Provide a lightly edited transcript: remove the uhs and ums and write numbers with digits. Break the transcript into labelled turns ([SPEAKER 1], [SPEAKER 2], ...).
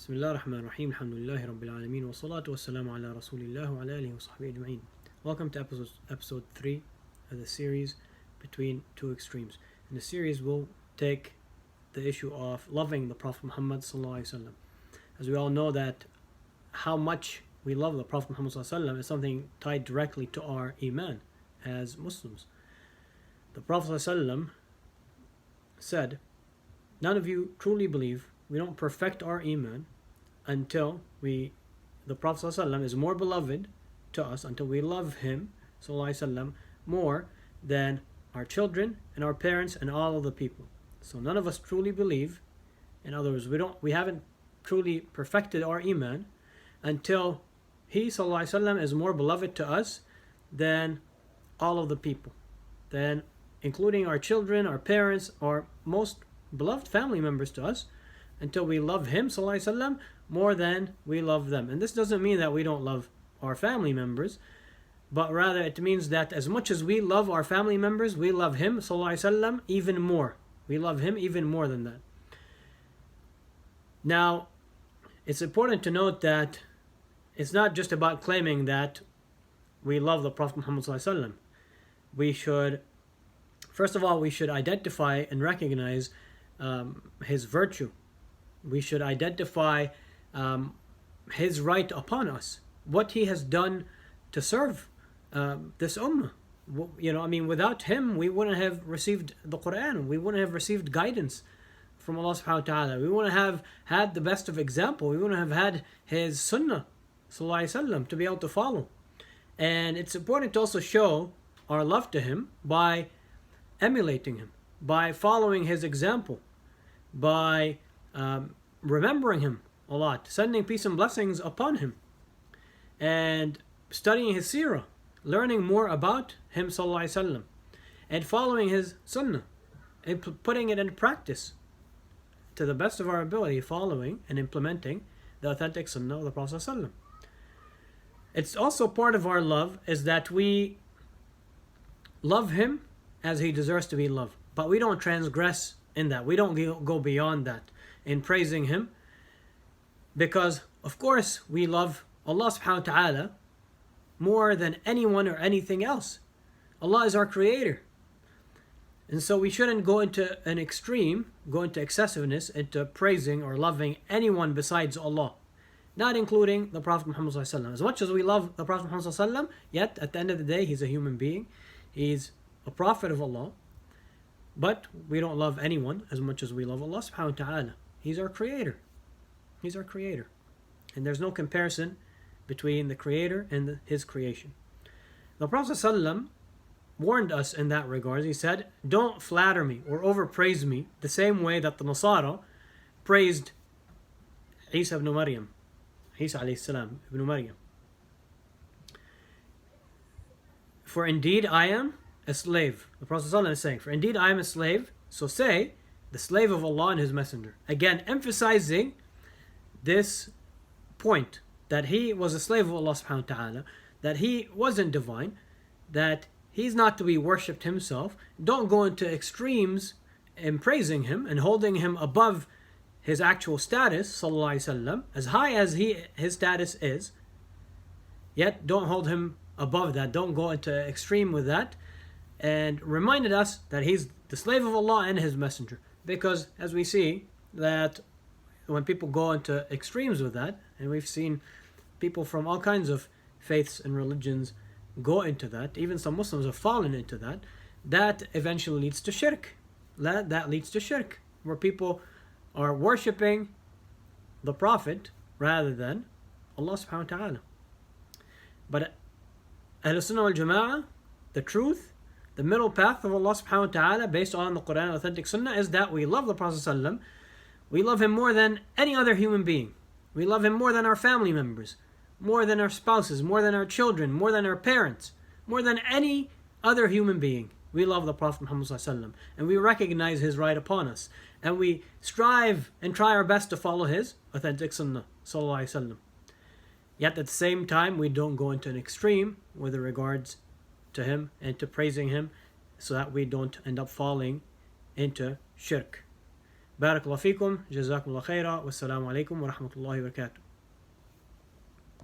[SPEAKER 1] Bismillah ar-Rahman ar-Rahim, alhamdulillahi rabbil alameen, wa salatu wa salamu ala rasulillah wa ala alihi wa sahbihi ajma'in. Welcome to episode 3 of the series Between Two Extremes. In the series we'll take the issue of loving the Prophet Muhammad sallallahu alaihi wasallam. As we all know that how much we love the Prophet Muhammad sallallahu alaihi wasallam is something tied directly to our iman as Muslims. The Prophet sallallahu alaihi wasallam said, "None of you truly believe. We don't perfect our iman until the Prophet ﷺ is more beloved to us, until we love him ﷺ more than our children and our parents and all of the people." So none of us truly believe. In other words, we haven't truly perfected our iman until he ﷺ is more beloved to us than all of the people, then including our children, our parents, our most beloved family members to us, until we love him ﷺ more than we love them. And this doesn't mean that we don't love our family members, but rather it means that as much as we love our family members, we love him ﷺ even more. We love him even more than that. Now, it's important to note that it's not just about claiming that we love the Prophet Muhammad ﷺ. We should, first of all, we should identify and recognize his virtue. We should identify his right upon us, what he has done to serve this ummah. Without him, we wouldn't have received the Quran. We wouldn't have received guidance from Allah subhanahu wa ta'ala. We wouldn't have had the best of example. We wouldn't have had his sunnah sallallahu alaihi wasallam to be able to follow. And it's important to also show our love to him by emulating him, by following his example, by remembering him a lot, sending peace and blessings upon him, and studying his seerah, learning more about him sallallahu alaihi wasallam, and following his sunnah, and putting it into practice to the best of our ability, following and implementing the authentic sunnah of the Prophet sallallahu alaihi wasallam. It's also part of our love is that we love him as he deserves to be loved, but we don't transgress in that. We don't go beyond that in praising him, because of course we love Allah subhanahu wa ta'ala more than anyone or anything else. Allah is our creator, and so we shouldn't go into an extreme, go into excessiveness, into praising or loving anyone besides Allah, not including the Prophet Muhammad sallallahu alaihi wasallam. As much as we love the Prophet Muhammad sallallahu alaihi wasallam, yet at the end of the day he's a human being, he's a prophet of Allah. But we don't love anyone as much as we love Allah subhanahu wa ta'ala. He's our creator. He's our creator. And there's no comparison between the creator and his creation. The Prophet ﷺ warned us in that regard. He said, "Don't flatter me or overpraise me the same way that the Nasara praised Isa ibn Maryam. Isa alayhi salam ibn Maryam. For indeed I am a slave." The Prophet ﷺ is saying, "For indeed I am a slave, so say, the slave of Allah and his messenger." Again, emphasizing this point, that he was a slave of Allah subhanahu wa ta'ala, that he wasn't divine, that he's not to be worshipped himself. Don't go into extremes in praising him and holding him above his actual status, sallallahu alaihi wasallam, as high as his status is. Yet don't hold him above that. Don't go into extreme with that. And reminded us that he's the slave of Allah and his messenger. Because as we see that when people go into extremes with that, and we've seen people from all kinds of faiths and religions go into that, even some Muslims have fallen into that, that eventually leads to shirk. That leads to shirk, where people are worshipping the Prophet rather than Allah subhanahu wa ta'ala. But Ahlul Sunnah wal Jama'ah, the truth, the middle path of Allah subhanahu wa ta'ala based on the Quran and authentic sunnah is that we love the Prophet sallallahu alaihi wasallam. We love him more than any other human being. We love him more than our family members, more than our spouses, more than our children, more than our parents, more than any other human being. We love the Prophet Muhammad sallallahu alaihi wasallam, and we recognize his right upon us, and we strive and try our best to follow his authentic sunnah sallallahu alaihi wasallam. Yet at the same time, we don't go into an extreme with regards to him and to praising him, so that we don't end up falling into shirk. بارك الله فيكم. جزاكم الله خيرا. والسلام عليكم ورحمة الله وبركاته.